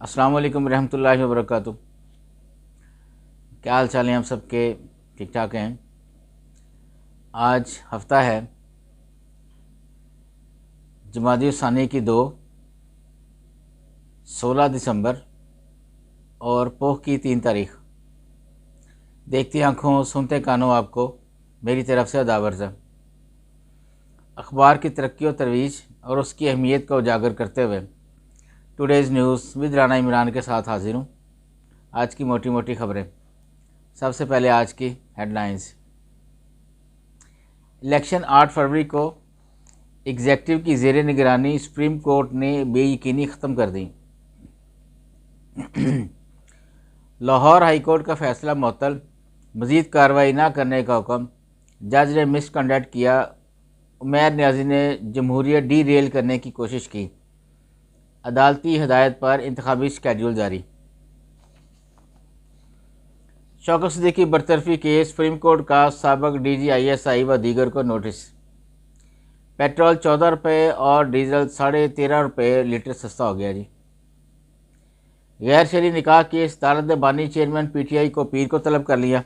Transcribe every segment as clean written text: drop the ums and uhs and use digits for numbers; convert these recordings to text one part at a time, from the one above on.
السلام علیکم ورحمۃ اللہ وبرکاتہ۔ کیا حال چال ہیں آپ سب کے؟ ٹھیک ٹھاک ہیں؟ آج ہفتہ ہے جمادی الثانی کی 16 دسمبر اور پوہ کی 3 تاریخ۔ دیکھتی آنکھوں سنتے کانوں آپ کو میری طرف سے اداورز ہے۔ اخبار کی ترقی و ترویج اور اس کی اہمیت کو اجاگر کرتے ہوئے today's news with Rana Imran کے ساتھ حاضر ہوں۔ آج کی موٹی موٹی خبریں۔ سب سے پہلے آج کی ہیڈ لائنز۔ الیکشن 8 فروری کو ایگزیکٹو کی زیر نگرانی سپریم کورٹ نے بے یقینی ختم کر دی۔ لاہور ہائی کورٹ کا فیصلہ معطل، مزید کارروائی نہ کرنے کا حکم۔ جج نے مس کنڈکٹ کیا، عمیر نیازی نے جمہوریت ڈی ریل کرنے کی کوشش کی۔ عدالتی ہدایت پر انتخابی شیڈول جاری۔ شوکت صدیقی برطرفی کیس، سپریم کورٹ کا سابق D G I S I و دیگر کو نوٹس۔ پیٹرول 14 روپے اور ڈیزل 13.5 روپے لیٹر سستا ہو گیا جی۔ غیر شرعی نکاح کیس، عدالت نے بانی چیئرمین پی ٹی آئی کو پیر کو طلب کر لیا۔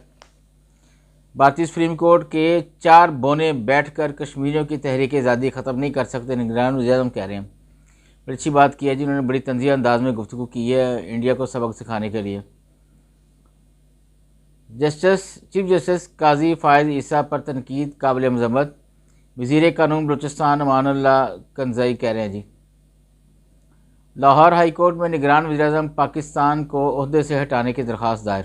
بھارتی سپریم کورٹ کے 4 بونے بیٹھ کر کشمیریوں کی تحریک آزادی ختم نہیں کر سکتے، نگران وزیر اعظم کہہ رہے ہیں۔ بڑی اچھی بات کی ہے جی، انہوں نے بڑی طنزیہ انداز میں گفتگو کی ہے انڈیا کو سبق سکھانے کے لیے۔ چیف جسٹس قاضی فائز عیسیٰ پر تنقید قابل مذمت، وزیر قانون بلوچستان امان اللہ کنزئی کہہ رہے ہیں جی۔ لاہور ہائی کورٹ میں نگران وزیر اعظم پاکستان کو عہدے سے ہٹانے کی درخواست دائر۔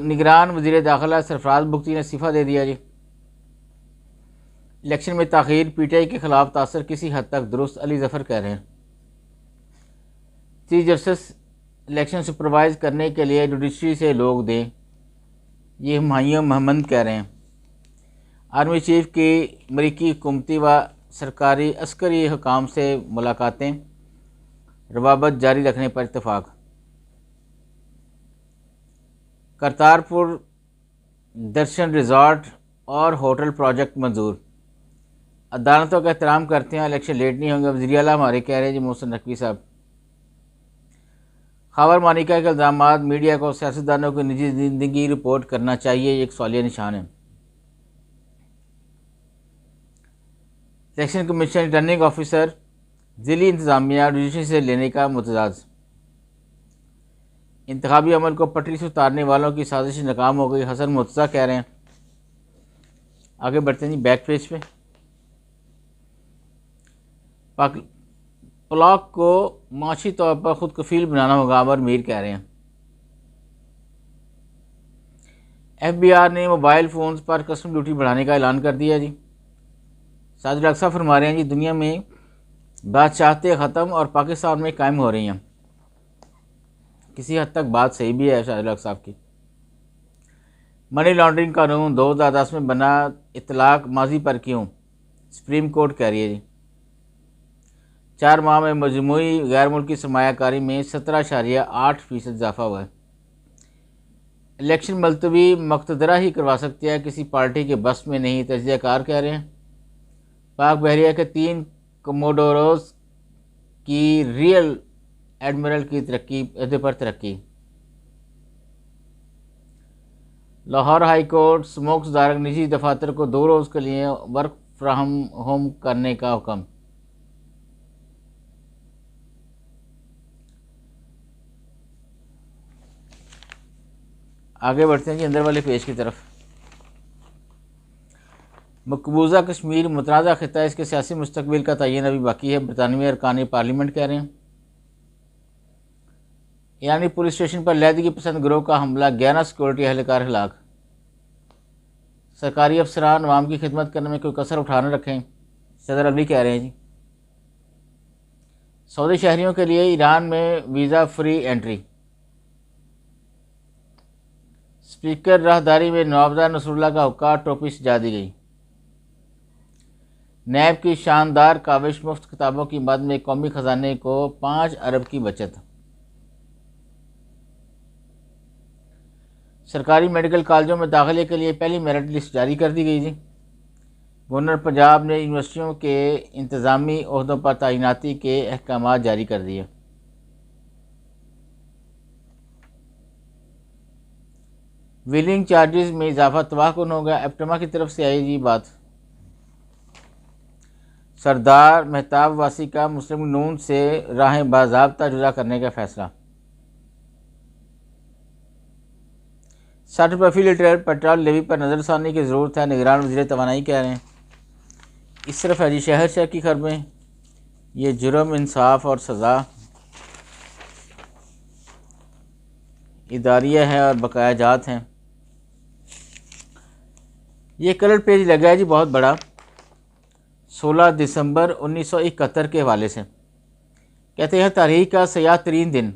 نگران وزیر داخلہ سرفراز بگٹی نے استعفیٰ دے دیا جی۔ الیکشن میں تاخیر پی ٹی آئی کے خلاف تاثر کسی حد تک درست، علی ظفر کہہ رہے ہیں۔ چیف جسٹس الیکشن سپروائز کرنے کے لیے جوڈیشری سے لوگ دیں، یہ ہمایوں محمد کہہ رہے ہیں۔ آرمی چیف کی امریکی حکومتی و سرکاری عسکری حکام سے ملاقاتیں، روابط جاری رکھنے پر اتفاق۔ کرتارپور درشن ریزارٹ اور ہوٹل پروجیکٹ منظور۔ عدالتوں کا احترام کرتے ہیں، الیکشن لیٹ نہیں ہوں گے، وزیر اعلیٰ ہمارے کہہ رہے ہیں جی محسن نقوی صاحب۔ خاور مانیکا کے الزامات، میڈیا کو سیاستدانوں کی نجی زندگی رپورٹ کرنا چاہیے، یہ ایک سوالیہ نشان ہے۔ الیکشن کمیشن ریٹرننگ آفیسر ضلعی انتظامیہ جوڈیشری سے لینے کا متجاوز۔ انتخابی عمل کو پٹری سے اتارنے والوں کی سازش ناکام ہو گئی، حسن مرتضیٰ کہہ رہے ہیں۔ آگے بڑھتے ہیں جی بیک پیج پہ۔ پلاک کو معاشی طور پر خود کفیل بنانا ہوگا، عامر میر کہہ رہے ہیں۔ ایف بی آر نے موبائل فونز پر کسٹم ڈیوٹی بڑھانے کا اعلان کر دیا جی۔ ساجد اقصیٰ فرما رہے ہیں جی دنیا میں بادشاہتیں ختم اور پاکستان میں قائم ہو رہی ہیں۔ کسی حد تک بات صحیح بھی ہے شاہد اقصیٰ کی۔ منی لانڈرنگ قانون 2010 میں بنا، اطلاق ماضی پر کیوں؟ سپریم کورٹ کہہ رہی ہے جی۔ 4 ماہ میں مجموعی غیر ملکی سرمایہ کاری میں 17.8% اضافہ ہوا ہے۔ الیکشن ملتوی مقتدرہ ہی کروا سکتے ہیں، کسی پارٹی کے بس میں نہیں، تجزیہ کار کہہ رہے ہیں۔ پاک بحریہ کے 3 کموڈوروز کی ریئر ایڈمرل کی عہدے پر ترقی۔ لاہور ہائی کورٹ سموکس دارگ نجی دفاتر کو 2 روز کے لیے ورک فرام ہوم کرنے کا حکم۔ آگے بڑھتے ہیں جی اندر والے پیج کی طرف۔ مقبوضہ کشمیر متنازع خطہ، اس کے سیاسی مستقبل کا تعین ابھی باقی ہے، برطانوی ارکان پارلیمنٹ کہہ رہے ہیں۔ ایرانی پولیس اسٹیشن پر علیحدگی پسند گروہ کا حملہ، 11 سیکورٹی اہلکار ہلاک۔ سرکاری افسران عوام کی خدمت کرنے میں کوئی کسر اٹھا نہ رکھیں، صدر علی کہہ رہے ہیں جی۔ سعودی شہریوں کے لیے ایران میں ویزا فری انٹری۔ اسپیکر راہداری میں نوابزار نصر اللہ کا حقہ، ٹوپی سجا دی گئی۔ نیب کی شاندار کاوش، مفت کتابوں کی مد میں قومی خزانے کو 5 ارب کی بچت۔ سرکاری میڈیکل کالجوں میں داخلے کے لیے پہلی میرٹ لسٹ جاری کر دی گئی جی۔ گورنر پنجاب نے یونیورسٹیوں کے انتظامی عہدوں پر تعیناتی کے احکامات جاری کر دیے۔ ویلنگ چارجز میں اضافہ تباہ کن ہوگا، ایپٹما کی طرف سے آئی جی بات۔ سردار مہتاب واسی کا مسلم نون سے راہیں باضابطہ جدا کرنے کا فیصلہ۔ 60 روپے فی لیٹر پیٹرول لیوی پر نظر ثانی کی ضرورت ہے، نگران وزیر توانائی کہہ رہے ہیں۔ اس طرف ہے جی شہر شہر کی خبریں، یہ جرم، انصاف اور سزا اداریہ ہے اور بقایا جات ہیں۔ یہ کلر پیج لگا ہے جی بہت بڑا، 16 دسمبر 1971 کے حوالے سے۔ کہتے ہیں تاریخ کا سیاہ ترین دن،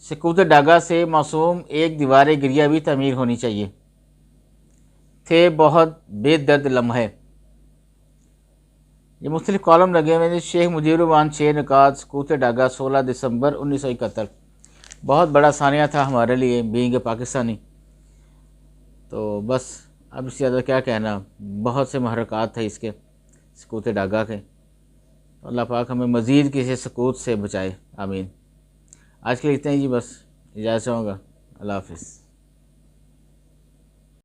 سکوت ڈاگا سے معصوم ایک دیوار گریہ بھی تعمیر ہونی چاہیے، تھے بہت بے درد لمحے۔ یہ مختلف کالم لگے ہوئے ہیں، شیخ مجیب الرحمان 6 نکات، سکوت ڈاگا 16 دسمبر 1971۔ بہت بڑا ثانیہ تھا ہمارے لیے بینگ اے پاکستانی۔ تو بس اب اس سے زیادہ کیا کہنا، بہت سے محرکات تھے اس کے سکوت ڈاگا کے۔ اللہ پاک ہمیں مزید کسی سکوت سے بچائے، آمین۔ آج کے لیے اتنا ہی جی، بس اجازت چاہوں گا، اللہ حافظ۔